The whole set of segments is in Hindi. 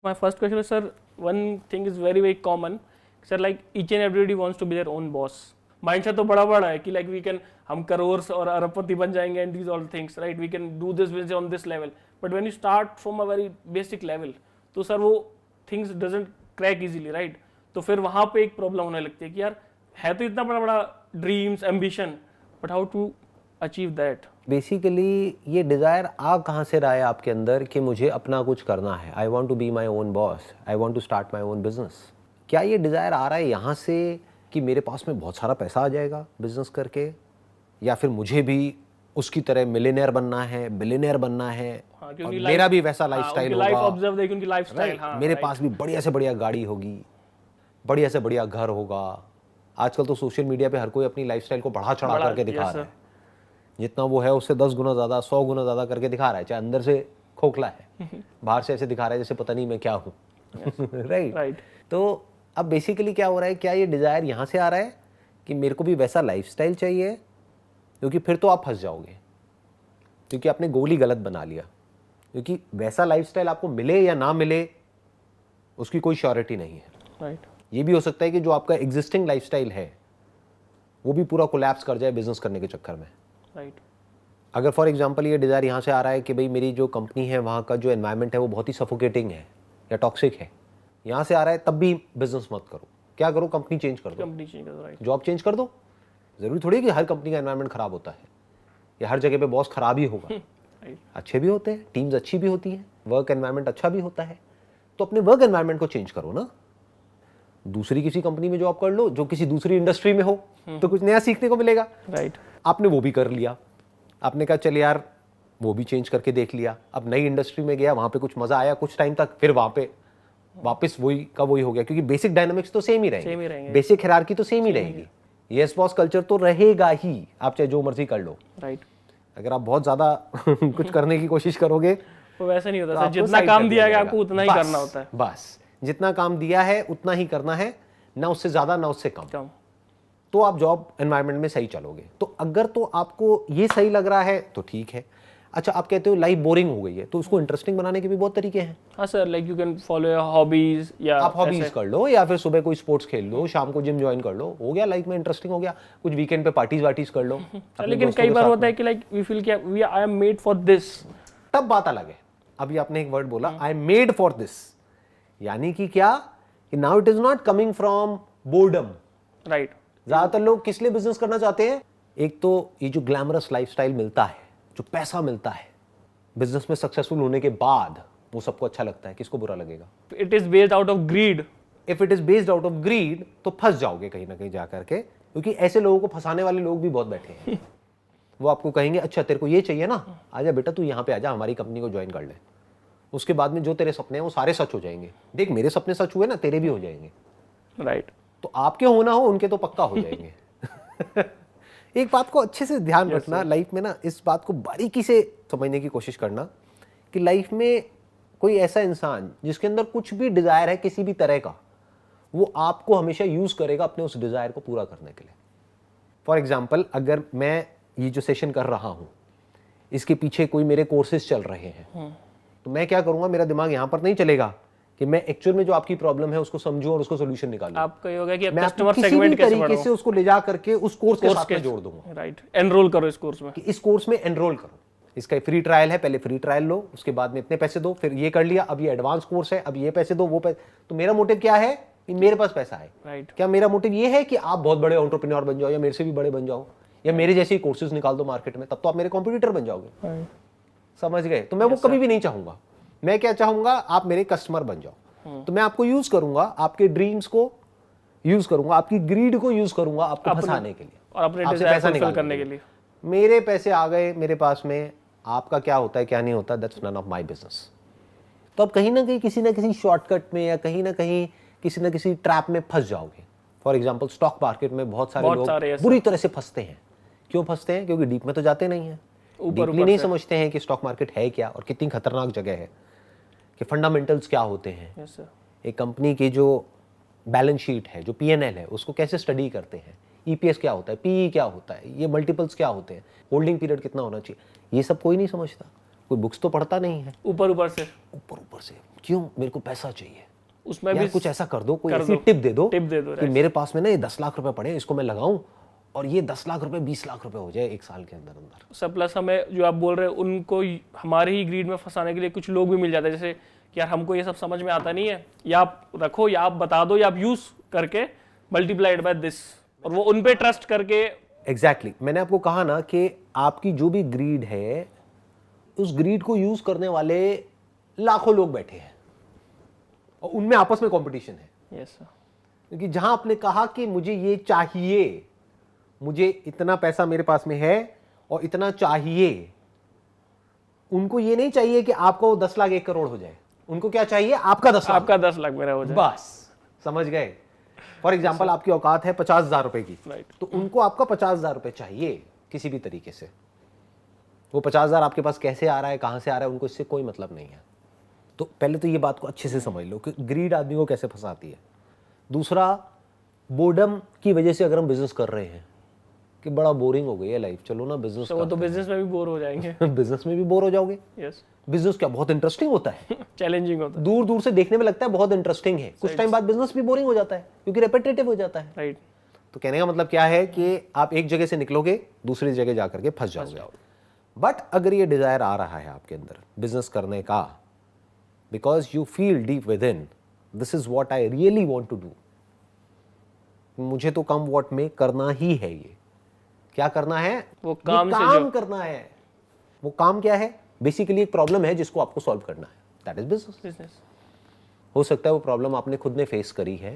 My first question is, sir, one thing is very very common, sir, like each and everybody wants to be their own boss. Mindset तो बड़ा बड़ा है कि like we can हम करोड़ और अरबपति बन जाएंगे and these all things, right? We can do this business on this level. But when you start from a very basic level, तो सर वो things doesn't crack easily, right? तो फिर वहाँ पे एक प्रॉब्लम होने लगती है कि यार है तो इतना बड़ा बड़ा dreams ambition, but how to achieve that. Basically ये डिज़ायर आ कहाँ से रहा है आपके अंदर कि मुझे अपना कुछ करना है, I want to be my own boss, I want to start my own business. क्या ये डिज़ायर आ रहा है यहाँ से कि मेरे पास में बहुत सारा पैसा आ जाएगा बिजनेस करके, या फिर मुझे भी उसकी तरह मिलियनेयर बनना है, बिलियनेयर बनना है, और मेरा भी वैसा लाइफस्टाइल होगा, मेरे पास भी बढ़िया से बढ़िया गाड़ी होगी, बढ़िया से बढ़िया घर होगा. आजकल तो सोशल मीडिया पे हर कोई अपनी लाइफस्टाइल को बढ़ा चढ़ा करके दिखा रहा है, जितना वो है उससे 10 गुना ज़्यादा 100 गुना ज़्यादा करके दिखा रहा है, चाहे अंदर से खोखला है, बाहर से ऐसे दिखा रहा है जैसे पता नहीं मैं क्या हूँ. राइट. तो अब बेसिकली क्या हो रहा है, क्या ये डिज़ायर यहाँ से आ रहा है कि मेरे को भी वैसा लाइफस्टाइल चाहिए, क्योंकि फिर तो आप फंस जाओगे, क्योंकि आपने गोल ही गलत बना लिया. क्योंकि वैसा लाइफस्टाइल आपको मिले या ना मिले उसकी कोई श्योरिटी नहीं है. राइट. ये भी हो सकता है कि जो आपका एग्जिस्टिंग लाइफस्टाइल है वो भी पूरा कोलैप्स कर जाए बिजनेस करने के चक्कर में. राइट. अगर फॉर एग्जांपल ये डिज़ायर यहाँ से आ रहा है कि भाई मेरी जो कंपनी है वहाँ का जो एनवायरनमेंट है वो बहुत ही सफोकेटिंग है या टॉक्सिक है, यहाँ से आ रहा है, तब भी बिजनेस मत करो. क्या करो, कंपनी चेंज कर दो, राइट. जॉब चेंज कर दो. ज़रूरी थोड़ी कि हर कंपनी का एनवायरनमेंट खराब होता है या हर जगह पे बॉस खराब ही होगा. अच्छे भी होते हैं, टीम्स अच्छी भी होती है, वर्क एनवायरनमेंट अच्छा भी होता है. तो अपने वर्क एनवायरनमेंट को चेंज करो ना. दूसरी किसी कंपनी में जॉब कर लो जो किसी दूसरी इंडस्ट्री में हो, तो कुछ नया सीखने को मिलेगा. राइट. आपने वो भी कर लिया, आपने कहा चल यार वो भी चेंज करके देख लिया. अब नई इंडस्ट्री में गया, वहाँ पे कुछ मज़ा आया कुछ टाइम तक, फिर वहाँ पे वापस वही का वही हो गया, क्योंकि बेसिक डायनामिक्स तो सेम ही रहेंगे, बेसिक हायरार्की तो सेम ही रहेगी. यस बॉस कल्चर तो रहेगा ही, आप चाहे जो मर्जी कर लो. राइट. अगर आप बहुत ज़्यादा कुछ करने की कोशिश करोगे तो वैसा नहीं होता. जितना काम दिया गया आपको उतना ही करना होता है. बस जितना काम दिया है उतना ही करना है, ना उससे ज़्यादा ना उससे कम. तो आप जॉब एनवायरनमेंट में सही चलोगे. तो अगर तो आपको ये सही लग रहा है तो ठीक है. अच्छा, आप कहते हो लाइफ बोरिंग हो गई है, तो उसको इंटरेस्टिंग बनाने के भी बहुत तरीके हैं. हाँ sir, like you can follow your hobbies, या आप हॉबीज कर लो, या फिर सुबह कोई स्पोर्ट्स खेल लो, शाम को जिम ज्वाइन कर लो, हो गया लाइफ में इंटरेस्टिंग हो गया. कुछ वीकेंड पे पार्टीज वार्टीज कर लो. लेकिन कई बार होता है कि लाइक वी फील कि we I am made for this, तब बात अलग है. अभी आपने एक वर्ड बोला, I am made for this, यानी कि क्या, कि now it is not coming from boredom. Right. ज्यादातर लोग किस लिए बिजनेस करना चाहते हैं? एक तो ये जो ग्लैमरस लाइफस्टाइल मिलता है, जो पैसा मिलता है बिजनेस में सक्सेसफुल होने के बाद, वो सबको अच्छा लगता है. किसको बुरा लगेगा? It is based out of greed. If it is based out of greed तो फंस जाओगे कहीं ना कहीं जाकर के, क्योंकि ऐसे लोगों को फंसाने वाले लोग भी बहुत बैठे हैं. वो आपको कहेंगे अच्छा तेरे को ये चाहिए ना, आजा बेटा तू यहाँ पे आजा, हमारी कंपनी को ज्वाइन कर ले. उसके बाद में जो तेरे सपने हैं वो सारे सच हो जाएंगे. देख मेरे सपने सच हुए ना, तेरे भी हो जाएंगे. राइट. तो आपके होना हो, उनके तो पक्का हो जाएंगे. एक बात को अच्छे से ध्यान रखना लाइफ में ना, इस बात को बारीकी से समझने की कोशिश करना कि लाइफ में कोई ऐसा इंसान जिसके अंदर कुछ भी डिजायर है किसी भी तरह का, वो आपको हमेशा यूज करेगा अपने उस डिजायर को पूरा करने के लिए. फॉर एग्जाम्पल, अगर मैं ये जो सेशन कर रहा हूं इसके पीछे कोई मेरे कोर्सेज चल रहे हैं, तो मैं क्या करूंगा, मेरा दिमाग यहां पर नहीं चलेगा कि मैं एक्चुअल में जो आपकी प्रॉब्लम है उसको समझूं और उसको सॉल्यूशन निकालूं. आपका ये होगा कि मैं कस्टमर किसी सेगमेंट भी कैसे तरीके से उसको ले जा करके उस कोर्स के साथ में जोड़ दूंगा. राइट. एनरोल करो इस कोर्स में, कि इस कोर्स में एनरोल करो. इसका फ्री ट्रायल है, पहले फ्री ट्रायल लो, उसके बाद में इतने पैसे दो, फिर ये कर लिया, अब ये एडवांस कोर्स है, अब ये पैसे दो, वो पैसे. तो मेरा मोटिव क्या है कि मेरे पास पैसा है. राइट. क्या मेरा मोटिव ये है कि आप बहुत बड़े एंटरप्रेन्योर बन जाओ, या मेरे से भी बड़े बन जाओ, या मेरे जैसे कोर्सेज निकाल दो मार्केट में, तब तो आप मेरे कॉम्पिटिटर बन जाओगे. समझ गए? तो मैं वो कभी भी नहीं चाहूंगा. मैं क्या चाहूंगा, आप मेरे कस्टमर बन जाओ. तो मैं आपको यूज करूंगा, आपके ड्रीम्स को यूज करूंगा, आपकी ग्रीड को यूज करूंगा आपको फंसाने के लिए और अपने डिजायर फुलफिल करने के लिए. मेरे पैसे आ गए मेरे पास में, आपका क्या होता है क्या नहीं होता, that's none of my business. तो अब कहीं ना कहीं किसी ना किसी शॉर्टकट में या कहीं ना कहीं किसी ना किसी ट्रैप में फंस जाओगे. फॉर एग्जांपल, स्टॉक मार्केट में बहुत सारे लोग बुरी तरह से फंसते हैं. क्यों फंसते हैं? क्योंकि डीप में तो जाते नहीं है, डीपली नहीं समझते हैं कि स्टॉक मार्केट है क्या और कितनी खतरनाक जगह है, कि फंडामेंटल्स क्या होते हैं. yes, एक कंपनी की जो बैलेंस शीट है, जो पीएनएल है, उसको कैसे स्टडी करते हैं, ईपीएस क्या होता है, पीई क्या होता है, ये मल्टीपल्स क्या होते हैं, होल्डिंग पीरियड कितना होना चाहिए, ये सब कोई नहीं समझता. कोई बुक्स तो पढ़ता नहीं है. ऊपर ऊपर से क्यों? मेरे को पैसा चाहिए। उसमें यार भी कुछ ऐसा कर दो, कोई कर ऐसी दो, टिप दे दो right. कि मेरे पास में ना ये 10 लाख रुपए पड़े हैं, इसको मैं लगाऊं और ये 10 लाख रुपए 20 लाख रुपए हो जाए एक साल के अंदर अंदर। सब प्लस हमें जो आप बोल रहे हैं उनको हमारे ही ग्रीड में फंसाने के लिए कुछ लोग भी मिल जाते हैं, जैसे कि यार हमको ये सब समझ में आता नहीं है, या आप रखो या आप बता दो या आप यूज करके मल्टीप्लाइड बाय दिस, और वो उन पे ट्रस्ट करके। एग्जैक्टली मैंने आपको कहा ना कि आपकी जो भी ग्रीड है, उस ग्रीड को यूज करने वाले लाखों लोग बैठे हैं और उनमें आपस में कंपटीशन है। Yes sir. क्योंकि जहां आपने कहा कि मुझे ये चाहिए, मुझे इतना पैसा मेरे पास में है और इतना चाहिए, उनको ये नहीं चाहिए कि आपको 10 लाख 1 करोड़ हो जाए, उनको क्या चाहिए? आपका 10 लाख, आपका 10 लाख मेरा हो जाए, बस। समझ गए? फॉर एग्जाम्पल आपकी औकात है 50,000 रुपए की, तो उनको आपका 50,000 रुपए चाहिए किसी भी तरीके से। वो 50,000 आपके पास कैसे आ रहा है, कहां से आ रहा है, उनको इससे कोई मतलब नहीं है। तो पहले तो ये बात को अच्छे से समझ लो कि ग्रीड आदमी को कैसे फंसाती है। दूसरा, बोर्डम की वजह से अगर हम बिजनेस कर रहे हैं कि बड़ा बोरिंग हो गई है लाइफ, चलो ना बिजनेस। वो तो बिजनेस में भी बोर हो जाएंगे। बिजनेस में भी बोर हो जाओगे। यस। बिजनेस क्या बहुत इंटरेस्टिंग होता है। चैलेंजिंग होता है, दूर दूर से देखने में लगता है बहुत इंटरेस्टिंग है, कुछ टाइम बाद बिजनेस भी बोरिंग हो जाता है क्योंकि रेपिटेटिव हो जाता है। राइट। तो कहने का मतलब क्या है कि आप एक जगह से निकलोगे, दूसरी जगह जाकर के फंस जाओगे। बट अगर ये डिजायर आ रहा है आपके अंदर बिजनेस करने का, because you feel deep with in this is what I really want to do, मुझे तो कम वॉट में करना ही है। ये क्या करना है? वो काम से काम करना है। वो काम क्या है? बेसिकली एक प्रॉब्लम है जिसको आपको सॉल्व करना है, दैट इज बिजनेस। हो सकता है वो प्रॉब्लम आपने खुद ने फेस करी है,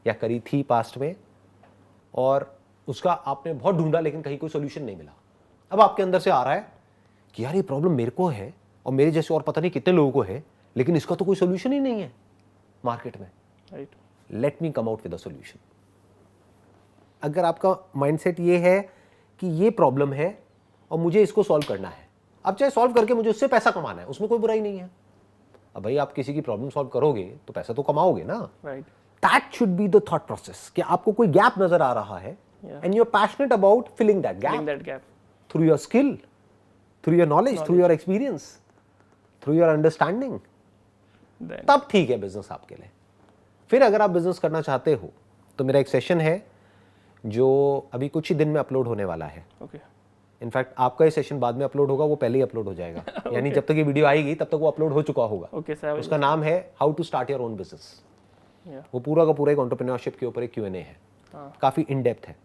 या करी थी पास्ट में, और उसका आपने बहुत ढूंढा लेकिन कहीं कोई सोल्यूशन नहीं मिला। अब आपके अंदर से आ रहा है कि यार ये प्रॉब्लम मेरे को है और मेरे जैसे और पता नहीं कितने लोगों को है, लेकिन इसका तो कोई सोल्यूशन ही नहीं है मार्केट में। Right. Let me come out with a solution. अगर आपका माइंडसेट ये है कि ये प्रॉब्लम है और मुझे इसको सॉल्व करना है, अब चाहे सॉल्व करके मुझे उससे पैसा कमाना है, उसमें कोई बुराई नहीं है। अब भाई आप किसी की प्रॉब्लम सॉल्व करोगे तो पैसा तो कमाओगे ना। Right. That should be the thought process कि आपको कोई गैप नजर आ रहा है and you are passionate about filling that gap through your skill, through your knowledge, through your experience, through your understanding, तब ठीक है बिजनेस आपके लिए। फिर अगर आप बिजनेस करना चाहते हो तो मेरा एक सेशन है जो अभी कुछ ही दिन में अपलोड होने वाला है। इनफैक्ट आपका ये सेशन बाद में अपलोड होगा, वो पहले ही अपलोड हो जाएगा। यानी जब तक ये वीडियो आएगी तब तक वो अपलोड हो चुका होगा। उसका नाम है how to start your own business. वो पूरा का पूरा एक एंटरप्रेन्योरशिप के ऊपर एक Q&A है, काफी इन डेप्थ है।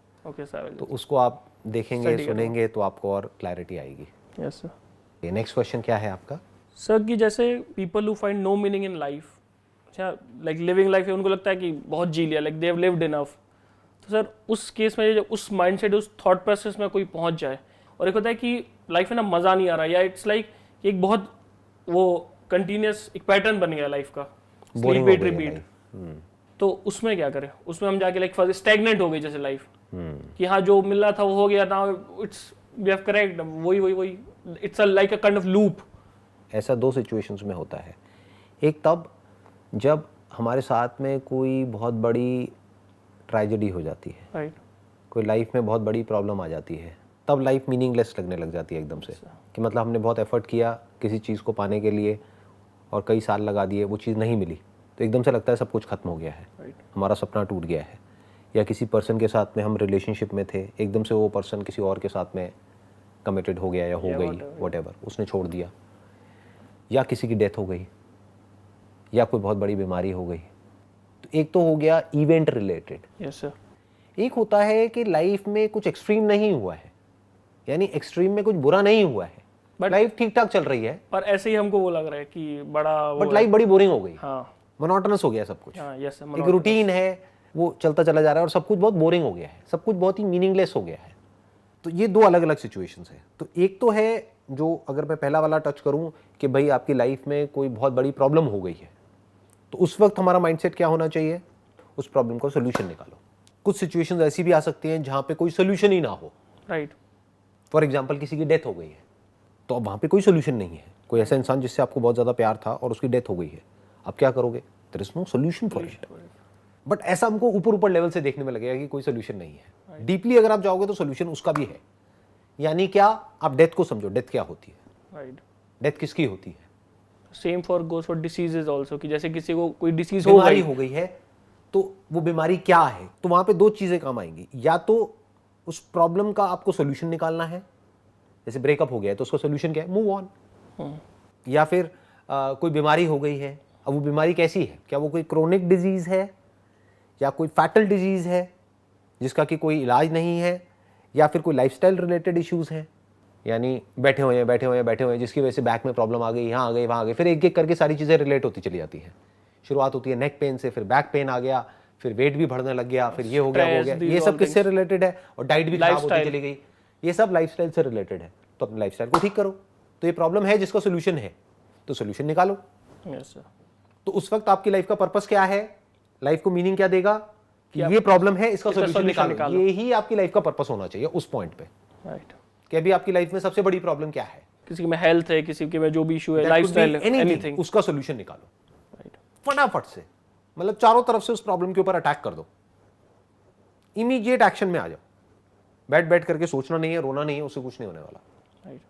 तो उसको आप देखेंगे, सुनेंगे तो आपको और क्लैरिटी आएगी। Yes sir. नेक्स्ट क्वेश्चन क्या है आपका? सर कि जैसे people who find no meaning in life, अच्छा लाइक लिविंग लाइफ है, उनको लगता है कि बहुत जी लिया, like they have lived enough. तो सर उस केस में जब उस माइंडसेट, उस थॉट प्रोसेस में कोई पहुंच जाए, और एक होता है कि लाइफ में ना मज़ा नहीं आ रहा, या इट्स लाइक एक बहुत वो कंटिन्यूस एक पैटर्न बन गया लाइफ का, स्लीप रिपीट, तो उसमें क्या करें? उसमें हम जाके लाइक स्टैग्नेंट हो गई जैसे लाइफ, कि हाँ जो मिल रहा था वो हो गया, now it's we have correct, वही it's like a kind of loop. ऐसा दो सिचुएशंस में होता है। एक तब जब हमारे साथ में कोई बहुत बड़ी ट्रेजेडी हो जाती है, राइट, कोई लाइफ में बहुत बड़ी प्रॉब्लम आ जाती है, तब लाइफ मीनिंगलेस लगने लग जाती है एकदम से, कि मतलब हमने बहुत एफर्ट किया किसी चीज़ को पाने के लिए और कई साल लगा दिए, वो चीज़ नहीं मिली, तो एकदम से लगता है सब कुछ खत्म हो गया है, हमारा सपना टूट गया है। या किसी पर्सन के साथ में हम रिलेशनशिप में थे, एकदम से वो पर्सन किसी और के साथ में कमिटेड हो गया या हो गई, व्हाटएवर, उसने छोड़ दिया, या किसी की डेथ हो गई, या कोई बहुत बड़ी बीमारी हो गई। तो एक तो हो गया इवेंट रिलेटेड। Yes sir. एक होता है कि लाइफ में कुछ एक्सट्रीम नहीं हुआ है, यानी एक्सट्रीम में कुछ बुरा नहीं हुआ है, बट लाइफ ठीक ठाक चल रही है, पर ऐसे ही हमको वो लग रहा है कि बड़ा बट लाइफ बड़ी बोरिंग हो गई, हाँ, मोनोटोनस हो गया सब कुछ। हाँ, यस, एक रूटीन है वो चलता चला जा रहा है और सब कुछ बहुत बोरिंग हो गया है, सब कुछ बहुत ही मीनिंगलेस हो गया है। तो ये दो अलग अलग सिचुएशंस है। तो एक तो है जो, अगर मैं पहला वाला टच करूं कि भाई आपकी लाइफ में कोई बहुत बड़ी प्रॉब्लम हो गई है, तो उस वक्त हमारा माइंडसेट क्या होना चाहिए? उस प्रॉब्लम का सोल्यूशन निकालो। कुछ सिचुएशंस ऐसी भी आ सकती हैं जहां पे कोई सोल्यूशन ही ना हो। राइट। फॉर एग्जाम्पल किसी की डेथ हो गई है, तो अब वहां पे कोई सोल्यूशन नहीं है, कोई ऐसा इंसान जिससे आपको बहुत ज्यादा प्यार था और उसकी डेथ हो गई है, अब क्या करोगे? There is no solution for it. But ऐसा हमको ऊपर ऊपर लेवल से देखने में लगेगा कि कोई सोल्यूशन नहीं है। डीपली अगर आप जाओगे तो सोल्यूशन उसका भी है। यानी क्या? आप डेथ को समझो, डेथ क्या होती है? राइट। डेथ किसकी होती है? Same for goes for diseases also, कि जैसे किसी को कोई डिसीज हो बीमारी हो गई है तो वो बीमारी क्या है, तो वहां पे दो चीजें काम आएंगी। या तो उस प्रॉब्लम का आपको सोल्यूशन निकालना है, जैसे ब्रेकअप हो गया है तो उसका सोल्यूशन क्या है, मूव ऑन। या फिर कोई बीमारी हो गई है, अब वो बीमारी कैसी है, क्या वो कोई क्रोनिक डिजीज है या कोई फैटल डिजीज है जिसका कि कोई इलाज नहीं है, या फिर कोई लाइफस्टाइल रिलेटेड इश्यूज हैं, यानी बैठे हुए हैं जिसकी वजह से बैक में प्रॉब्लम आ गई, यहाँ आ गई, वहाँ आ गई, फिर एक एक करके सारी चीज़ें रिलेट होती चली जाती हैं। शुरुआत होती है नेक पेन से, फिर बैक पेन आ गया, फिर वेट भी बढ़ने लग गया, फिर ये हो गया, वो हो गया। ये सब किससे रिलेटेड है, और डाइट भी खराब होती चली गई, ये सब लाइफस्टाइल से रिलेटेड है। तो अपने लाइफस्टाइल को ठीक करो। तो ये प्रॉब्लम है जिसका सोल्यूशन है, तो सोल्यूशन निकालो। तो उस वक्त आपकी लाइफ का पर्पस क्या है, लाइफ को मीनिंग क्या देगा कि ये प्रॉब्लम है, इसका सोल्यूशन निकालो। ये ही आपकी लाइफ का पर्पस होना चाहिए उस पॉइंट पे। राइट, कि अभी आपकी लाइफ में सबसे बड़ी प्रॉब्लम क्या है, किसी में हेल्थ है, किसी के में जो भी इशू है, लाइफस्टाइल, एनीथिंग, उसका सोल्यूशन निकालो। राइट, फटाफट से, मतलब चारों तरफ से उस प्रॉब्लम के ऊपर अटैक कर दो, इमीडिएट एक्शन में आ जाओ। बैठ करके सोचना नहीं है, रोना नहीं है, उससे कुछ नहीं होने वाला। राइट,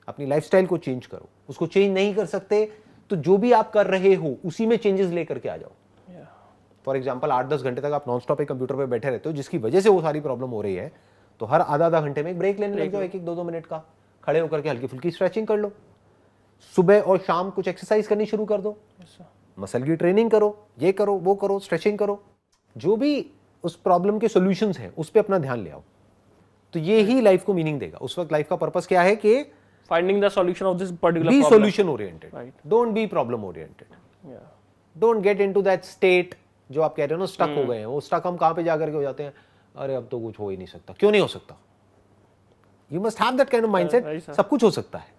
अपनी लाइफस्टाइल को चेंज करो। उसको चेंज नहीं कर सकते तो जो भी आप कर रहे हो उसी में चेंजेस लेकर के आ जाओ। फॉर एग्जाम्पल 8-10 घंटे तक आप नॉन स्टॉप एक कंप्यूटर पे बैठे रहते हो, जिसकी वजह से वो सारी प्रॉब्लम हो रही है, तो हर आधा घंटे में एक ब्रेक लेने लग जाओ, 1-2 मिनट का। खड़े होकर के हल्की फुल्की स्ट्रेचिंग कर लो, सुबह और शाम कुछ एक्सरसाइज करनी शुरू कर दो, मसल की ट्रेनिंग करो, ये करो, वो करो, स्ट्रेचिंग करो। जो भी उस प्रॉब्लम के सॉल्यूशंस हैं उस पर अपना ध्यान ले आओ। तो ये ही लाइफ को मीनिंग देगा। उस वक्त लाइफ का पर्पस क्या है कि finding the solution of this particular be problem. solution oriented, Right. don't be problem oriented, Yeah. don't get into that state जो आप कह रहे हो ना, स्टक हो गए हैं। वो स्टक हम कहाँ पे जाकर के हो जाते हैं, अरे अब तो कुछ हो ही नहीं सकता। क्यों नहीं हो सकता? You must have that kind of mindset. सब कुछ हो सकता है।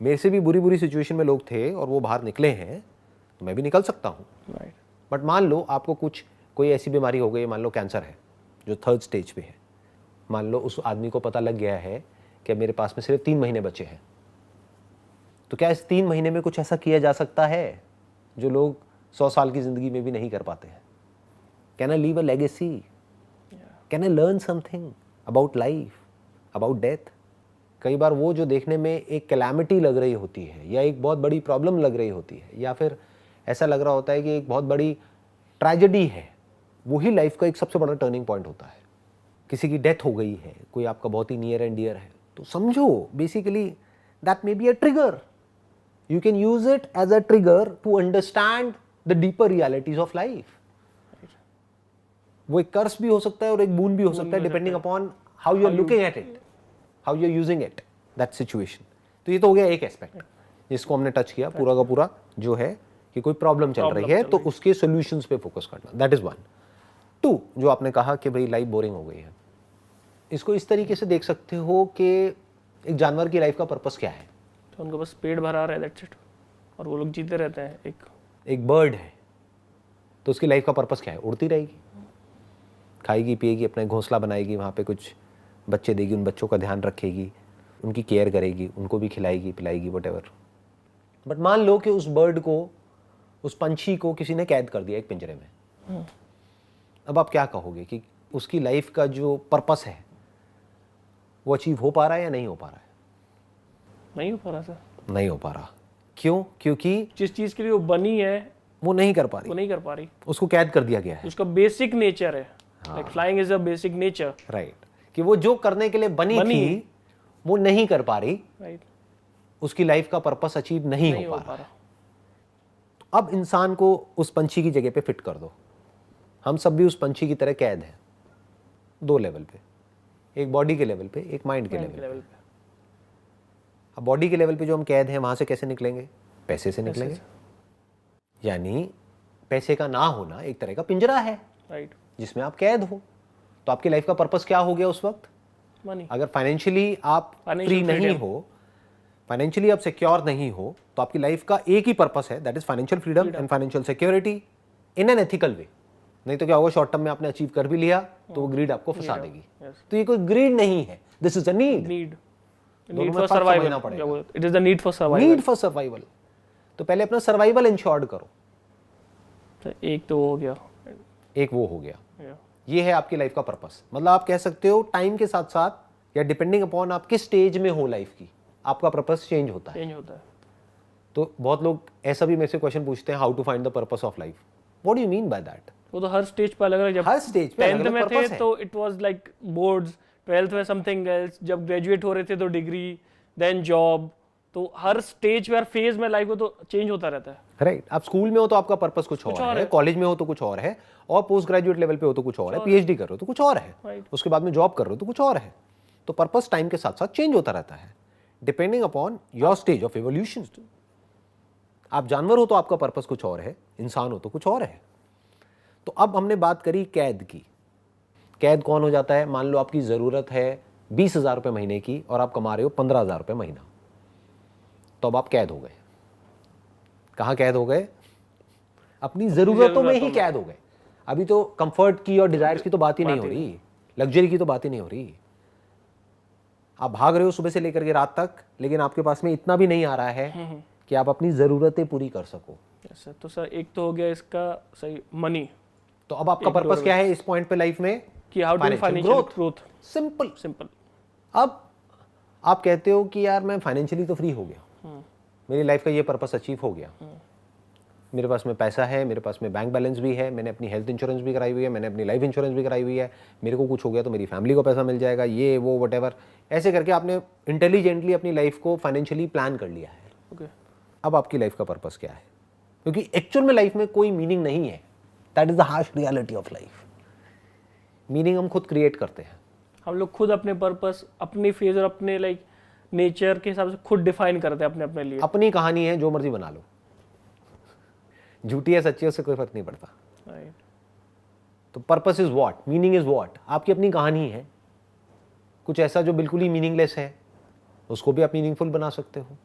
मेरे से भी बुरी बुरी सिचुएशन में लोग थे और वो बाहर निकले हैं, तो मैं भी निकल सकता हूँ। Right. बट मान लो आपको कोई ऐसी बीमारी हो गई, मान लो कैंसर है जो 3rd स्टेज पे है। मान लो उस आदमी को पता लग गया है कि मेरे पास में सिर्फ 3 महीने बचे हैं, तो क्या इस 3 महीने में कुछ ऐसा किया जा सकता है जो लोग 100 साल की जिंदगी में भी नहीं कर पाते हैं? Can I leave a legacy? Can I learn something about life, about death? कई बार वो जो देखने में एक कैलामिटी लग रही होती है, या एक बहुत बड़ी प्रॉब्लम लग रही होती है, या फिर ऐसा लग रहा होता है कि एक बहुत बड़ी ट्रेजेडी है, वही लाइफ का एक सबसे बड़ा टर्निंग पॉइंट होता है। किसी की डेथ हो गई है, कोई आपका बहुत ही नियर एंड डियर है, तो समझो basically that may be a trigger. You can use it as a trigger to understand the deeper realities of life. वो एक कर्स भी हो सकता है और एक बून भी हो सकता है, depending upon how you are looking at it, how you are using it, that situation. तो ये तो हो गया एक एस्पेक्ट जिसको हमने टच किया, पूरा का पूरा जो है कि कोई प्रॉब्लम चल रही है तो उसके सॉल्यूशंस पे फोकस करना, दैट इज 1। 2, जो आपने कहा कि भाई लाइफ बोरिंग हो गई है, इसको इस तरीके से देख सकते हो कि एक जानवर की लाइफ का पर्पस क्या है? तो उनको बस पेट भरा रहा है, दैट्स इट, और वो लोग जीते रहते हैं। एक बर्ड है तो उसकी लाइफ का पर्पस क्या है? उड़ती रहेगी, खाएगी पिएगी, अपना घोंसला बनाएगी, वहाँ पे कुछ बच्चे देगी, उन बच्चों का ध्यान रखेगी, उनकी केयर करेगी, उनको भी खिलाएगी पिलाएगी, व्हाटएवर। बट मान लो कि उस बर्ड को, उस पंछी को किसी ने कैद कर दिया एक पिंजरे में। अब आप क्या कहोगे कि उसकी लाइफ का जो पर्पस है वो अचीव हो पा रहा है या नहीं हो पा रहा है? नहीं हो पा रहा सर, नहीं हो पा रहा। क्यों? क्योंकि जिस चीज के लिए वो बनी है वो नहीं कर पा रही, वो नहीं कर पा रही, उसको कैद कर दिया गया है। उसका बेसिक नेचर है, like flying is a basic nature, right, कि वो जो करने के लिए बनी थी वो नहीं कर पा रही, राइट, उसकी लाइफ का पर्पस अचीव नहीं हो पा रहा। तो अब इंसान को उस पंछी की जगह पे फिट कर दो। हम सब भी उस पंछी की तरह कैद हैं, 2 लेवल पे, एक बॉडी के लेवल पे, एक माइंड के लेवल पे। अब बॉडी के लेवल पे जो हम कैद हैं, वहां से कैसे निकलेंगे? पैसे से निकलेंगे। यानी पैसे का ना होना एक तरह का पिंजरा है, राइट, जिसमें आप कैद हो। तो आपकी लाइफ का पर्पस क्या हो गया उस वक्त? मनी। अगर फाइनेंशियली आप फ्री नहीं हो, फाइनेंशियली आप सिक्योर नहीं हो, तो आपकी लाइफ का एक ही पर्पस है, that is financial freedom and financial security in an ethical way. नहीं तो क्या होगा, शॉर्ट टर्म में आपने अचीव कर भी लिया तो वो ग्रीड आपको फंसा देगी। तो ये कोई ग्रीड नहीं है, this is a need. Need for survival, it is the need for survival. Need for survival. तो पहले अपना सर्वाइवल इंश्योर्ड करो। तो एक तो हो गया, एक वो हो गया। ये है आपकी लाइफ का पर्पस। मतलब आप कह सकते हो टाइम के साथ साथ या डिपेंडिंग अपॉन आप किस स्टेज में हो लाइफ की, आपका पर्पस चेंज होता है। तो बहुत लोग ऐसा भी मेरे से क्वेश्चन पूछते हैं, how to find the purpose of life, what do you mean by that? वो तो हर स्टेज पे अलग अलग, जब हर स्टेज पे 10th अलग-अलग में पर्पस थे है। तो it was like boards, 12th में समथिंग एल्स, जब ग्रेजुएट हो रहे थे तो डिग्री, देन जॉब, तो हर स्टेज पे, हर फेज में लाइफ को तो चेंज होता रहता है। राइट, आप स्कूल में हो तो आपका पर्पस कुछ और है, कॉलेज में हो तो कुछ और है, और पोस्ट ग्रेजुएट लेवल पे हो तो कुछ और है, पीएचडी कर रहे हो तो कुछ और है, Right. उसके बाद में जॉब कर रहे हो तो कुछ और है। तो पर्पस टाइम के साथ साथ चेंज होता रहता है, depending upon your stage of evolution. आप जानवर हो तो आपका पर्पस कुछ और है, इंसान हो तो कुछ और है। तो अब हमने बात करी कैद की। कैद कौन हो जाता है? मान लो आपकी ज़रूरत है 20,000 रुपये महीने की और आप कमा रहे हो 15,000 रुपये महीना, तो अब आप कैद हो गए। कहाँ कैद हो गए? अपनी ज़रूरतों में ही कैद हो गए। अभी तो कंफर्ट की और डिजायर्स की तो बात ही नहीं हो रही, लग्जरी की तो बात ही नहीं हो रही। आप भाग रहे हो सुबह से लेकर के रात तक, लेकिन आपके पास में इतना भी नहीं आ रहा है कि आप अपनी ज़रूरतें पूरी कर सको। सर, तो सर एक तो हो गया इसका सही मनी। तो अब आपका पर्पस क्या है इस पॉइंट पे लाइफ में? कि how to financial growth. Simple. Simple. अब आप कहते हो कि यार मैं फाइनेंशियली तो फ्री हो गया, मेरी लाइफ का ये पर्पस अचीव हो गया, मेरे पास में पैसा है, मेरे पास में बैंक बैलेंस भी है, मैंने अपनी हेल्थ इंश्योरेंस भी कराई हुई है, मैंने अपनी लाइफ इंश्योरेंस भी कराई हुई है, मेरे को कुछ हो गया तो मेरी फैमिली को पैसा मिल जाएगा, ये वो वटेवर, ऐसे करके आपने इंटेलिजेंटली अपनी लाइफ को फाइनेंशियली प्लान कर लिया है। ओके। अब आपकी लाइफ का पर्पस क्या है? क्योंकि एक्चुअल में लाइफ में कोई मीनिंग नहीं है। That is the harsh reality of life. Meaning हम खुद क्रिएट करते हैं। हम लोग खुद अपने पर्पस, अपनी फेज और अपने लाइक नेचर के हिसाब से खुद डिफाइन करते हैं अपने अपने लिए। अपनी कहानी है, जो मर्जी बना लो, झूठी है सच्ची है उससे कोई फर्क नहीं पड़ता। राइट। तो purpose is what, meaning is what. आपकी अपनी कहानी है। कुछ ऐसा जो बिल्कुल ही मीनिंगलेस है उसको भी आप मीनिंगफुल बना सकते हो,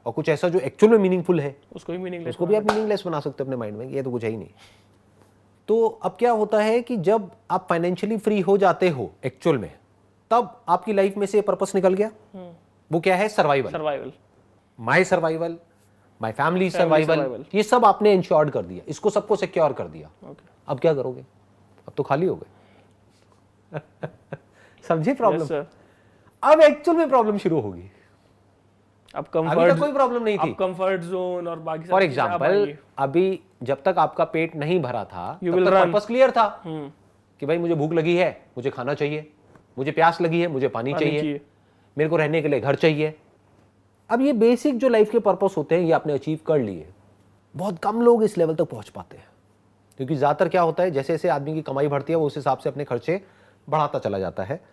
और कुछ ऐसा जो एक्चुअल में मीनिंगफुल है उसको भी मीनिंगलेस, उसको भी आप मीनिंगलेस बना सकते हो अपने माइंड में, ये तो कुछ है ही नहीं। तो अब क्या होता है कि जब आप फाइनेंशियली फ्री हो जाते हो एक्चुअल में, तब आपकी लाइफ में से पर्पस निकल गया। वो क्या है? Survival. Survival, my survival, my family survival, ये सब आपने इंश्योर्ड कर दिया, इसको सबको सिक्योर कर दिया। अब क्या करोगे? अब तो खाली हो गए। समझे प्रॉब्लम? अब एक्चुअल में प्रॉब्लम शुरू होगी। अब कंफर्ट, कोई प्रॉब्लम नहीं थी। अब कंफर्ट जोन और बाकी फॉर एग्जांपल, अभी जब तक आपका पेट नहीं भरा था तब तक पर्पस क्लियर था कि भाई मुझे भूख लगी है, मुझे खाना चाहिए, मुझे प्यास लगी है, मुझे पानी चाहिए, मेरे को रहने के लिए घर चाहिए। अब ये बेसिक जो लाइफ के पर्पस होते हैं ये आपने अचीव कर लिए। बहुत कम लोग इस लेवल तक पहुंच पाते हैं, क्योंकि ज़्यादातर क्या होता है, जैसे जैसे आदमी की कमाई बढ़ती है वो उस हिसाब से अपने खर्चे बढ़ाता चला जाता है।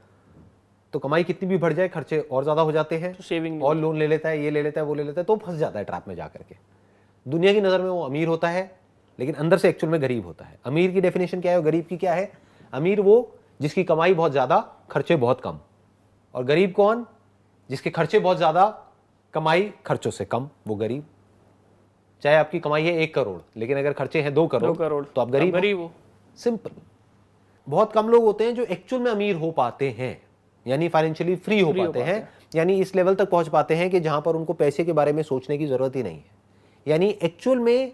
तो कमाई कितनी भी बढ़ जाए खर्चे और ज़्यादा हो जाते हैं, तो सेविंग और लोन ले लेता है, ये ले लेता है, वो ले लेता है, तो फंस जाता है ट्रैप में जाकर के। दुनिया की नज़र में वो अमीर होता है, लेकिन अंदर से एक्चुअल में गरीब होता है। अमीर की डेफिनेशन क्या है और गरीब की क्या है? अमीर वो जिसकी कमाई बहुत ज़्यादा, खर्चे बहुत कम। और गरीब कौन? जिसके खर्चे बहुत ज़्यादा, कमाई खर्चों से कम, वो गरीब। चाहे आपकी कमाई है 1 करोड़, लेकिन अगर खर्चे हैं 2 करोड़ तो आप गरीब हो। सिंपल। बहुत कम लोग होते हैं जो एक्चुअल में अमीर हो पाते हैं, यानी फाइनेंशियली फ्री हो पाते हैं, यानी इस लेवल तक पहुंच पाते हैं कि जहां पर उनको पैसे के बारे में सोचने की जरूरत ही नहीं है। यानी एक्चुअल में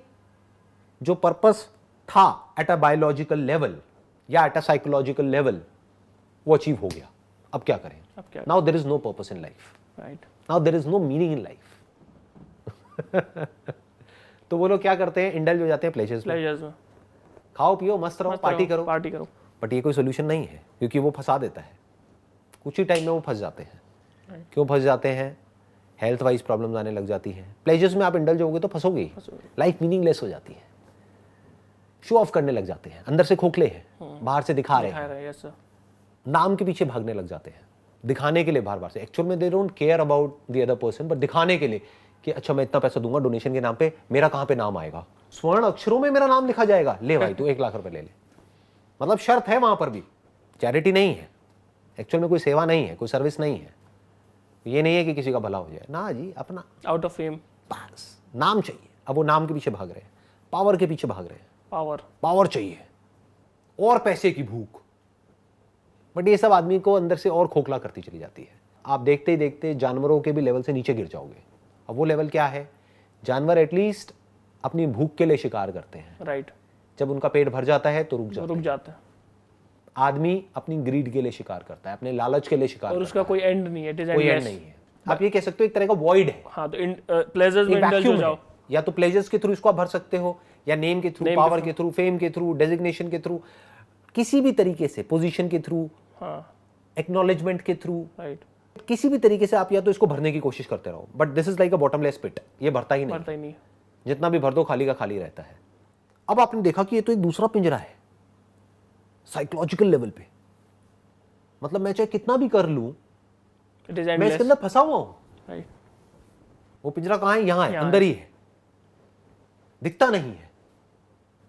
जो पर्पस था एट अ बायोलॉजिकल लेवल या एट अ साइकोलॉजिकल लेवल, वो अचीव हो गया। अब क्या करें? Now there is no purpose in life, right. Now there is no meaning in life. तो वो लोग क्या करते हैं? इंडल्ज हो जाते हैं प्लेजर्स में। खाओ पियो, मस्त रहो, पार्टी करो। बट ये कोई सोल्यूशन नहीं है, क्योंकि वो फंसा देता है। कुछ ही टाइम में वो फंस जाते हैं। क्यों फंस जाते हैं? हेल्थ वाइज प्रॉब्लम्स आने लग जाती हैं। प्लेजर्स में आप इंडल्ज होगे तो फंसोगे ही, लाइफ मीनिंगलेस हो जाती है। शो ऑफ करने लग जाते हैं, अंदर से खोखले हैं, बाहर से दिखा रहे हैं, नाम के पीछे भागने लग जाते हैं, दिखाने के लिए बार बार से। एक्चुअल में they don't care about the other person, but दिखाने के लिए कि अच्छा मैं इतना पैसा दूंगा डोनेशन के नाम पे, मेरा कहां पे नाम आएगा, स्वर्ण अक्षरों में मेरा नाम लिखा जाएगा, ले भाई तू 1 लाख रुपए ले ले। मतलब शर्त है वहां पर भी, चैरिटी नहीं है, एक्चुअल में कोई सेवा नहीं है, कोई सर्विस नहीं है। ये नहीं है कि किसी का भला हो जाए ना जी, अपना आउट ऑफ फेम, बस नाम चाहिए। अब वो नाम के पीछे भाग रहे हैं, पावर के पीछे भाग रहे हैं, पावर चाहिए और पैसे की भूख। बट ये सब आदमी को अंदर से और खोखला करती चली जाती है। आप देखते ही देखते जानवरों के भी लेवल से नीचे गिर जाओगे। अब वो लेवल क्या है? जानवर एटलीस्ट अपनी भूख के लिए शिकार करते हैं, राइट। जब उनका पेट भर जाता है तो रुक जाता है। आदमी अपनी ग्रीड के लिए शिकार करता है, अपने लालच के लिए शिकार और करता उसका है। कोई एंड नहीं है, कोई एंड नहीं है। आप ये कह सकते हो एक तरह का वॉइड है। हाँ, तो प्लेजर्स में इंडल्ज हो जाओ, या तो प्लेजर्स के थ्रू इसको आप भर सकते हो, या नेम के थ्रू, पावर के थ्रू, फेम के थ्रू, डेजिग्नेशन के थ्रू, किसी भी तरीके से, पोजीशन के थ्रू, एक्नॉलेजमेंट के थ्रू, राइट, किसी भी तरीके से आप या तो इसको भरने की कोशिश करते रहो। But this is like a bottomless pit, ये भरता ही नहीं, जितना भी भर दो खाली का खाली रहता है। अब आपने देखा कि ये तो एक दूसरा पिंजरा है साइकोलॉजिकल लेवल पे, मतलब मैं चाहे कितना भी कर लूं, मैं इसके अंदर फंसा हुआ हूं। वो पिंजरा कहां है? यहां है, अंदर ही है, दिखता नहीं है।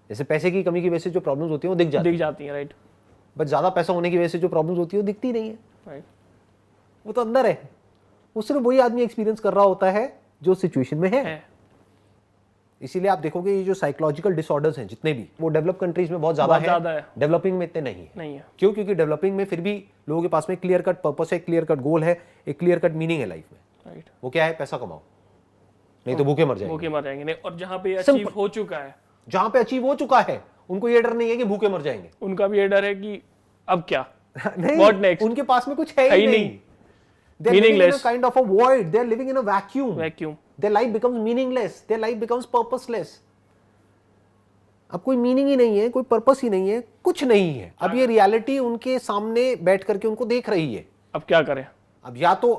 जैसे पैसे की कमी की वजह से जो प्रॉब्लम्स होती हैं वो दिख जाती हैं, राइट। बट ज्यादा पैसा होने की वजह से जो प्रॉब्लम्स होती है वो दिखती नहीं है, राइट। वो तो अंदर है, वो सिर्फ वही आदमी एक्सपीरियंस कर रहा होता है जो सिचुएशन में है। इसीलिए आप देखोगे ये जो साइकोलॉजिकल डिसऑर्डर्स हैं जितने भी, वो डेवलप कंट्रीज में बहुत ज्यादा है, डेवलपिंग में इतने नहीं है। क्यों? क्योंकि डेवलपिंग में फिर भी लोगों के पास में क्लियर कट पर्पस है, क्लियर कट गोल है, एक क्लियर कट मीनिंग है लाइफ में, राइट। वो क्या है? पैसा कमाओ, नहीं तो भूखे मर जाएंगे। नहीं, और जहां पे अचीव हो चुका है, जहां पे अचीव हो चुका है, उनको ये डर नहीं है कि भूखे मर जाएंगे, उनका भी ये डर है कि अब क्या, नहीं, व्हाट नेक्स्ट। उनके पास में कुछ है ही नहीं, they're living in a kind of a void, they're living in a vacuum, their life becomes meaningless, their life becomes purposeless। अब कोई मीनिंग ही नहीं है, कोई पर्पस ही नहीं है, कुछ नहीं है। अब ये रियलिटी उनके सामने बैठ करके उनको देख रही है। अब क्या करें? अब या तो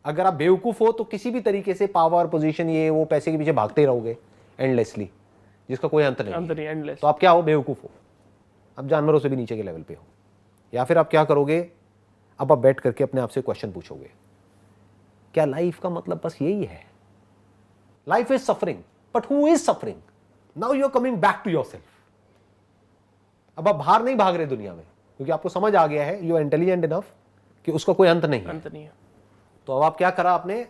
अगर आप बेवकूफ हो तो किसी भी तरीके से पावर, पोजीशन, ये वो, पैसे के पीछे भागते ही रहोगे एंडलेसली, जिसका कोई अंत नहीं, एंडलेस। तो आप क्या हो? बेवकूफ हो, अब जानवरों से भी नीचे के लेवल पे हो। या फिर आप क्या करोगे? अब आप बैठ करके अपने आप से क्वेश्चन पूछोगे, क्या लाइफ का मतलब बस यही है? Life is suffering, but who is suffering? Now you are coming back to yourself. अब आप बाहर नहीं भाग रहे दुनिया में, क्योंकि आपको समझ आ गया है, यू आर इंटेलिजेंट इनफ कि उसका कोई अंत नहीं है। तो अब आप क्या करा? आपने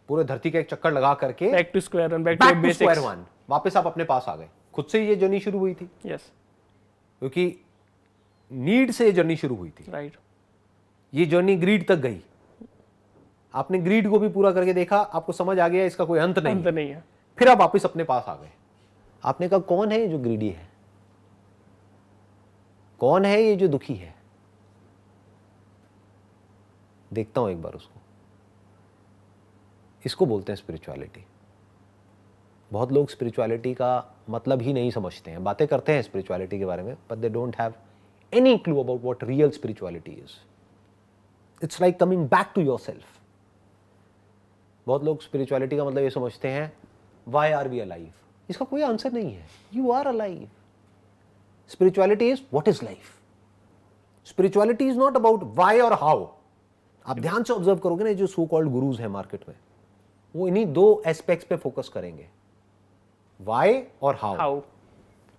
पूरे धरती का एक चक्कर लगा करके back to square one, back to square one, वापस आप अपने पास आ गए। खुद से ये जर्नी शुरू हुई थी, यस, क्योंकि नीड से ये जर्नी शुरू हुई थी, राइट। ये जर्नी ग्रीड तक गई, आपने ग्रीड को भी पूरा करके देखा, आपको समझ आ गया इसका कोई अंत नहीं है। फिर आप वापस अपने पास आ गए। आपने कहा कौन है ये जो ग्रीडी है? कौन है ये जो दुखी है? देखता हूं एक बार उसको। इसको बोलते हैं स्पिरिचुअलिटी। बहुत लोग स्पिरिचुअलिटी का मतलब ही नहीं समझते हैं, बातें करते हैं स्पिरिचुअलिटी के बारे में, but they don't have any clue about what real spirituality is. It's like coming back to yourself. बहुत लोग स्पिरिचुअलिटी का मतलब ये समझते हैं, व्हाई आर वी अलाइव? इसका कोई आंसर नहीं है। You are alive. Spirituality is what is life. Spirituality is not about why और हाउ। आप ध्यान से ऑब्जर्व करोगे ना, जो सो कॉल्ड गुरुज हैं मार्केट में, वो इन्हीं दो एस्पेक्ट्स पे फोकस करेंगे, व्हाई और हाउ।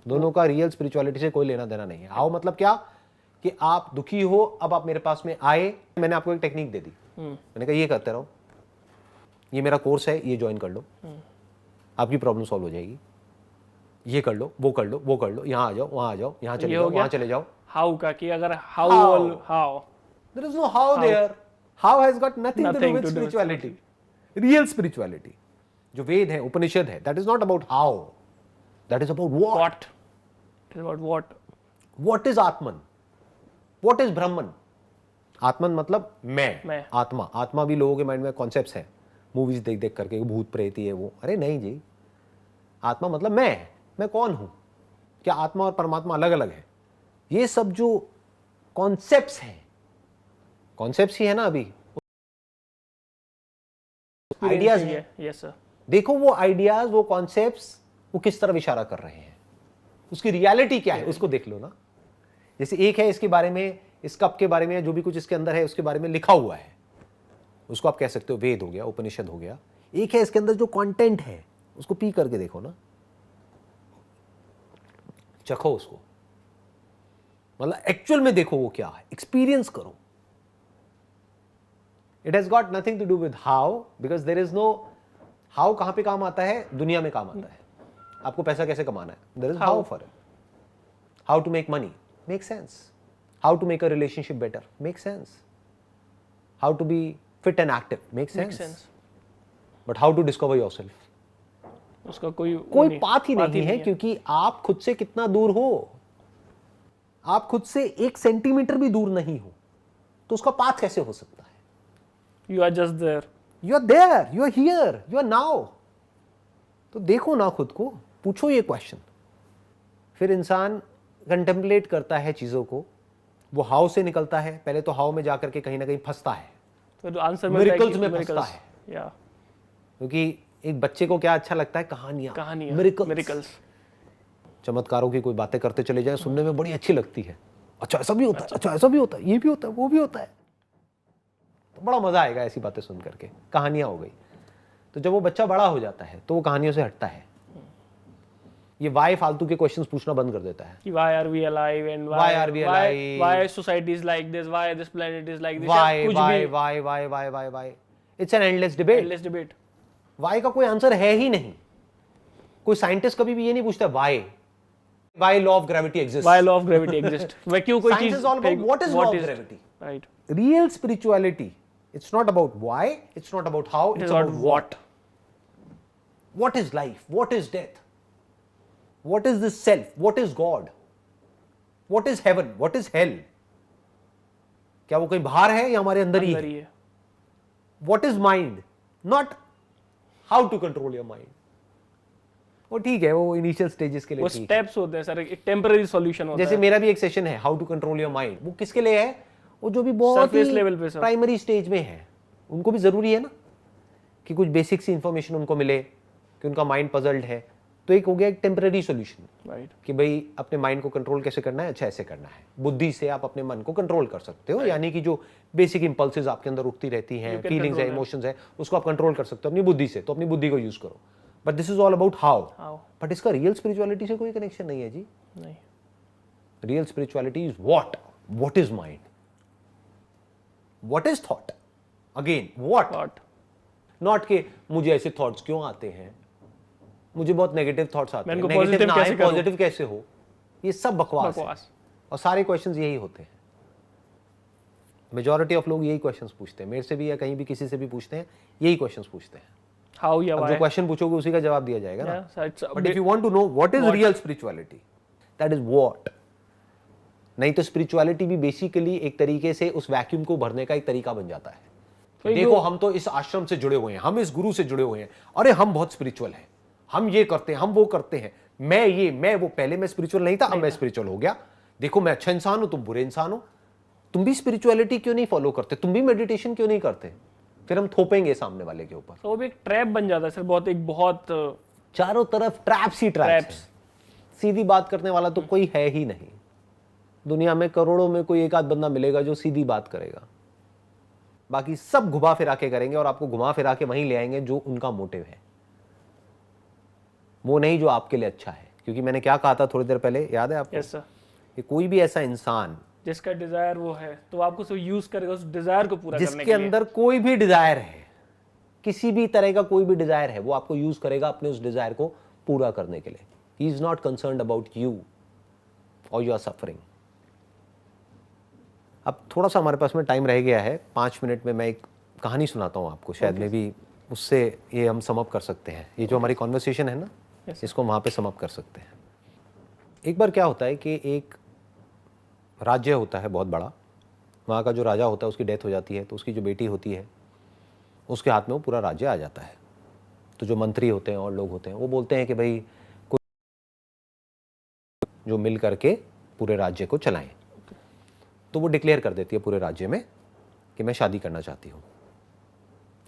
दोनों का रियल स्पिरिचुअलिटी से कोई लेना देना नहीं है। हाउ मतलब क्या? कि आप दुखी हो, अब आप मेरे पास में आए, मैंने आपको एक टेक्निक दे दी, मैंने कहा ये करते रहो, ये मेरा कोर्स है, ये ज्वाइन कर लो, आपकी प्रॉब्लम सॉल्व हो जाएगी। ये कर लो, वो कर लो, वो कर लो, यहाँ आ जाओ, वहां आ जाओ, यहाँ चले जाओ, वहां चले जाओ। हाउ का कि अगर how there is no how there. How has got nothing to do with spirituality. Real spirituality, जो वेद है, उपनिषद है, that is not about how. That is about what. It is about what. What is Atman? What is Brahman? आत्मन मतलब मैं, आत्मा। आत्मा भी लोगों के माइंड में कॉन्सेप्ट्स है, मूवीज देख देख करके, भूत प्रेत ये वो। अरे नहीं जी, आत्मा मतलब मैं कौन हूं? क्या आत्मा और परमात्मा अलग अलग है? ये सब जो कॉन्सेप्ट्स हैं, कॉन्सेप्ट्स ही है ना, अभी आइडियाज है। Yes sir. देखो वो आइडियाज, वो कॉन्सेप्ट्स, वो किस तरफ इशारा कर रहे हैं, उसकी रियलिटी क्या है, उसको देख लो ना। जैसे एक है इसके बारे में, इस कप के बारे में, जो भी कुछ इसके अंदर है उसके बारे में लिखा हुआ है, उसको आप कह सकते हो वेद हो गया, उपनिषद हो गया। एक है इसके अंदर जो कंटेंट है, उसको पी करके देखो ना, चखो उसको, मतलब एक्चुअल में देखो वो क्या है, एक्सपीरियंस करो। It has got nothing to do with how, because there is no how. कहां पे काम आता है? दुनिया में काम आता है। आपको पैसा कैसे कमाना है, there is how for it. How to make money, make sense. How to make a relationship better, make sense. How to be fit and active, make sense. But how to discover yourself, उसका कोई पाथ ही नहीं है, क्योंकि आप खुद से कितना दूर हो। आप खुद से 1 सेंटीमीटर भी दूर नहीं हो, तो उसका पाथ कैसे हो सकता है? You are just there, you are there, you are here, you are now. तो देखो ना खुद को, पूछो ये क्वेश्चन। फिर इंसान कंटेम्पलेट करता है चीजों को, वो हाउ से निकलता है, पहले तो हाउ में जाकर के कहीं ना कहीं फंसता है, तो आंसर मिरेकल्स में फंसता है। क्योंकि एक बच्चे को क्या अच्छा लगता है, कहानियां, मिरेकल्स। चमत्कारों की कोई बातें करते चले जाए, सुनने में बड़ी अच्छी लगती है। अच्छा ऐसा भी होता है, अच्छा ऐसा भी होता है, ये भी होता है, वो भी होता है, तो बड़ा मजा आएगा ऐसी बातें सुन करके। कहानियां हो गई। तो जब वो बच्चा बड़ा हो जाता है तो वो कहानियों से हटता है, ये वाई फालतू के क्वेश्चंस पूछना बंद कर देता है कि why are we alive and Why are we alive? why society is like this, why this planet is like this, why या कुछ why भी why why why why why it's an endless debate। endless debate। why का कोई आंसर है ही नहीं। कोई साइंटिस्ट कभी भी ये नहीं पूछता why law of gravity exists, why law of gravity exists, वह क्यों कोई चीज science is all about what is law of gravity, right। real spirituality, it's not about why, it's not about how, it's about what is life, what is death, what is this self, what is God, what is heaven, what is hell, क्या वो कहीं बाहर है या हमारे अंदर ही है? What is mind, not how to control your mind। वो ठीक है, वो इनिशियल स्टेजेस के लिए वो स्टेप्स होते हैं सर, एक टेम्पररी सॉल्यूशन होता है। जैसे मेरा भी एक सेशन है how to control your mind, वो किसके लिए है? वो जो भी बहुत ही लेवल पे प्राइमरी स्टेज में है, उनको भी जरूरी है ना कि कुछ बेसिक सी इंफॉर्मेशन उनको मिले कि उनका माइंड पजल्ड है। तो एक हो गया एक टेम्पररी सॉल्यूशन, राइट, कि भाई अपने माइंड को कंट्रोल कैसे करना है, अच्छा ऐसे करना है। बुद्धि से आप अपने मन को कंट्रोल कर सकते हो, यानी कि जो बेसिक इंपल्सेस आपके अंदर उठती रहती हैं, फीलिंग्स है, इमोशंस है, उसको आप कंट्रोल कर सकते हो अपनी बुद्धि से। तो अपनी बुद्धि को यूज करो। But this is all about how. But इसका रियल स्पिरिचुअलिटी से कोई कनेक्शन नहीं है जी। नहीं। Real spirituality is what is mind, what is thought, again what, not के मुझे ऐसे थॉट्स क्यों आते हैं, मुझे बहुत नेगेटिव थॉट्स आते हैं, नेगेटिव ना आए, पॉजिटिव कैसे हो, ये सब बकवास है। और सारे क्वेश्चंस यही होते हैं। मेजॉरिटी ऑफ लोग यही क्वेश्चंस पूछते हैं, मेरे से भी या कहीं भी किसी से भी पूछते हैं, यही क्वेश्चंस पूछते हैं। हाउ या जो क्वेश्चन पूछोगे उसी का जवाब दिया जाएगा ना। But if you want to know what is real spirituality, that is what. नहीं तो स्पिरिचुअलिटी भी बेसिकली एक तरीके से उस वैक्यूम को भरने का एक तरीका बन जाता है। देखो हम तो इस आश्रम से जुड़े हुए हैं, हम इस गुरु से जुड़े हुए हैं, अरे हम बहुत स्पिरिचुअल हैं, हम ये करते हैं, हम वो करते हैं, मैं वो, पहले मैं स्पिरिचुअल नहीं था, अब मैं स्पिरिचुअल हो गया, देखो मैं अच्छा इंसान हूं, तुम बुरे इंसान हो। तुम भी स्पिरिचुअलिटी क्यों नहीं फॉलो करते, तुम भी मेडिटेशन क्यों नहीं करते? फिर हम थोपेंगे सामने वाले के ऊपर। तो वो भी एक ट्रैप बन जाता है सर, बहुत चारों तरफ ट्रैप्स ही ट्रैप्स। सीधी बात करने वाला तो कोई है ही नहीं दुनिया में। करोड़ों में कोई एक आध बंदा मिलेगा जो सीधी बात करेगा, बाकी सब घुमा फिरा के करेंगे और आपको घुमा फिरा के वहीं ले आएंगे जो उनका मोटिव है, वो नहीं जो आपके लिए अच्छा है। क्योंकि मैंने क्या कहा था थोड़ी देर पहले, याद है आपको? Yes sir. कि कोई भी ऐसा इंसान जिसका डिजायर वो है, तो आपको उसको यूज करेगा उस डिजायर को पूरा करने के लिए। जिसके अंदर कोई भी डिजायर है, किसी भी तरह का कोई भी डिजायर है, वो आपको यूज करेगा अपने उस डिजायर को पूरा करने के लिए। He is not concerned about you और यू आर सफरिंग। अब थोड़ा सा हमारे पास में टाइम रह गया है, 5 मिनट में मैं एक कहानी सुनाता हूँ आपको, शायद में भी उससे ये हम सम अप कर सकते हैं। ये जो हमारी कॉन्वर्सेशन है ना, इसको वहाँ पे सम अप कर सकते हैं। एक बार क्या होता है कि एक राज्य होता है बहुत बड़ा, वहाँ का जो राजा होता है उसकी डेथ हो जाती है, तो उसकी जो बेटी होती है उसके हाथ में वो पूरा राज्य आ जाता है। तो जो मंत्री होते हैं और लोग होते हैं वो बोलते हैं कि भाई कोई जो मिल करके पूरे राज्य को चलाएं। तो वो डिक्लेयर कर देती है पूरे राज्य में कि मैं शादी करना चाहती हूँ,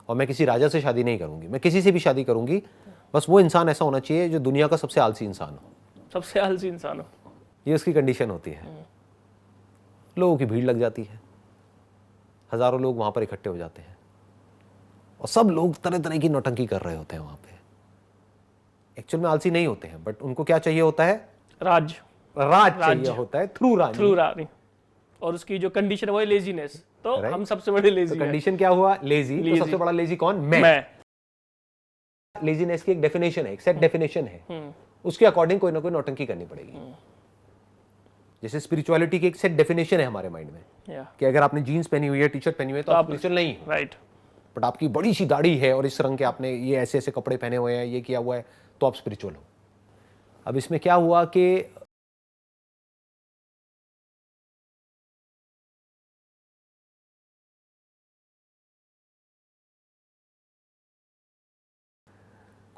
और मैं किसी राजा से शादी नहीं करूँगी, मैं किसी से भी शादी करूँगी, बस वो इंसान ऐसा होना चाहिए जो दुनिया का सबसे आलसी इंसान हो। सबसे आलसी इंसान हो, ये उसकी कंडीशन होती है। लोगों की भीड़ लग जाती है, हजारों लोग वहां पर इकट्ठे हो जाते हैं और सब लोग तरह तरह की नौटंकी कर रहे होते हैं वहां पे। एक्चुअल में आलसी नहीं होते हैं, बट उनको क्या चाहिए होता है? राज चाहिए होता है, थ्रू रानी। और उसकी जो कंडीशन है वो है लेजीनेस। तो हम सबसे बड़े लेजी हैं। कंडीशन क्या हुआ? लेजी। तो सबसे बड़ा लेजी कौन? मैं। लेजीनेस की एक डेफिनेशन है, एक सेट डेफिनेशन है, उसके अकॉर्डिंग कोई ना कोई नौटंकी करनी पड़ेगी। जैसे स्पिरिचुअलिटी की एक सेट डेफिनेशन है हमारे माइंड में, कि अगर आपने जीन्स पहनी हुई है, टी शर्ट पहनी हुई है, तो आप स्पिरिचुअल नहीं हो। राइट। बट आपकी बड़ी सी दाढ़ी है और इस रंग के आपने ये ऐसे ऐसे कपड़े पहने हुए हैं, ये किया हुआ है, तो आप स्पिरिचुअल हो। अब इसमें क्या हुआ कि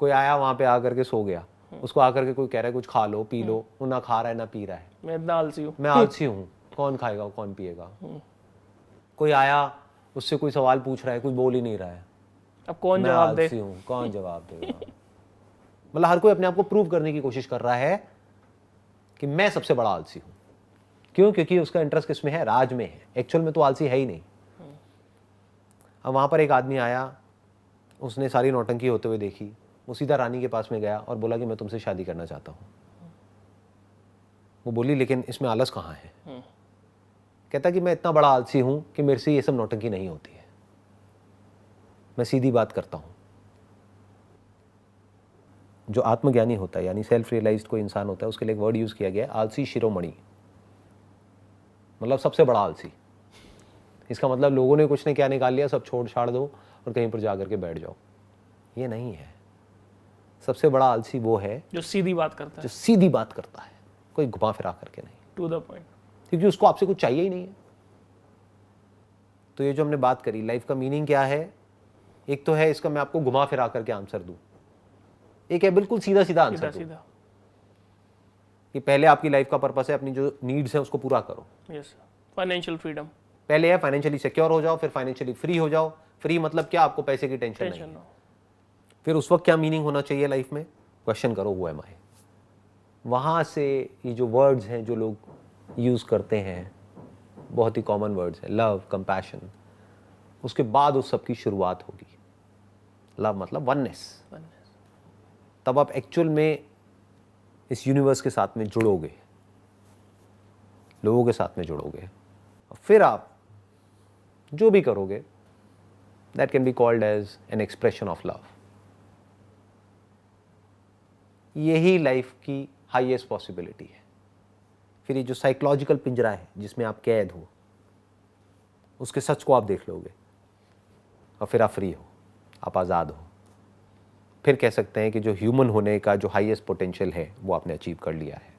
कोई आया वहाँ पे आकर के सो गया, उसको आकर के कोई कह रहा है कुछ खा लो पी लो, वो ना खा रहा है ना पी रहा है। मैं इतना आलसी हूँ। मैं आलसी हूँ, कौन खाएगा कौन पिएगा। कोई आया उससे कोई सवाल पूछ रहा है, कुछ बोल ही नहीं रहा है, अब कौन मैं जवाब दे। आलसी हूँ, कौन जवाब देगा। मतलब हर कोई अपने आप को प्रूव करने की कोशिश कर रहा है कि मैं सबसे बड़ा आलसी हूँ। क्यों? क्योंकि उसका इंटरेस्ट किस में है? राज में है। एक्चुअल में तो आलसी है ही नहीं। अब वहाँ पर एक आदमी आया, उसने सारी नौटंकी होते हुए देखी, वो सीधा रानी के पास में गया और बोला कि मैं तुमसे शादी करना चाहता हूँ। वो बोली लेकिन इसमें आलस कहाँ है? कहता कि मैं इतना बड़ा आलसी हूँ कि मेरे से ये सब नौटंकी नहीं होती है, मैं सीधी बात करता हूँ। जो आत्मज्ञानी होता है यानी सेल्फ रियलाइज्ड कोई इंसान होता है, उसके लिए एक वर्ड यूज़ किया गया है, आलसी शिरोमणि, मतलब सबसे बड़ा आलसी। इसका मतलब लोगों ने कुछ ने क्या निकाल लिया, सब छोड़ छाड़ दो और कहीं पर जा करके बैठ जाओ। ये नहीं है। सबसे बड़ा आलसी वो है जो सीधी बात करता है, जो सीधी बात करता है, कोई घुमा फिरा करके नहीं, टू द पॉइंट, क्योंकि उसको आपसे कुछ चाहिए ही नहीं है। तो ये जो हमने बात करी, लाइफ का मीनिंग क्या है, एक तो है इसका मैं आपको घुमा फिरा करके आंसर दूं, एक है बिल्कुल सीधा सीधा आंसर दूं सीधा। कि पहले आपकी लाइफ का पर्पस है अपनी जो नीड्स है उसको पूरा करो। Yes, financial freedom. पहले है फाइनेंशियली सिक्योर हो जाओ, फिर फाइनेंशियली फ्री हो जाओ। फ्री मतलब क्या? आपको पैसे की टेंशन नहीं है। फिर उस वक्त क्या मीनिंग होना चाहिए लाइफ में? क्वेश्चन करो हु एम आई। वहाँ से ये जो वर्ड्स हैं जो लोग यूज़ करते हैं, बहुत ही कॉमन वर्ड्स हैं, लव, कंपैशन, उसके बाद उस सब की शुरुआत होगी। लव मतलब वननेस। तब आप एक्चुअल में इस यूनिवर्स के साथ में जुड़ोगे, लोगों के साथ में जुड़ोगे, फिर आप जो भी करोगे that can be called as an expression of love. यही लाइफ की हाईएस्ट पॉसिबिलिटी है। फिर ये जो साइकोलॉजिकल पिंजरा है जिसमें आप कैद हो, उसके सच को आप देख लोगे और फिर आप फ्री हो, आप आज़ाद हो। फिर कह सकते हैं कि जो ह्यूमन होने का जो हाईएस्ट पोटेंशियल है वो आपने अचीव कर लिया है।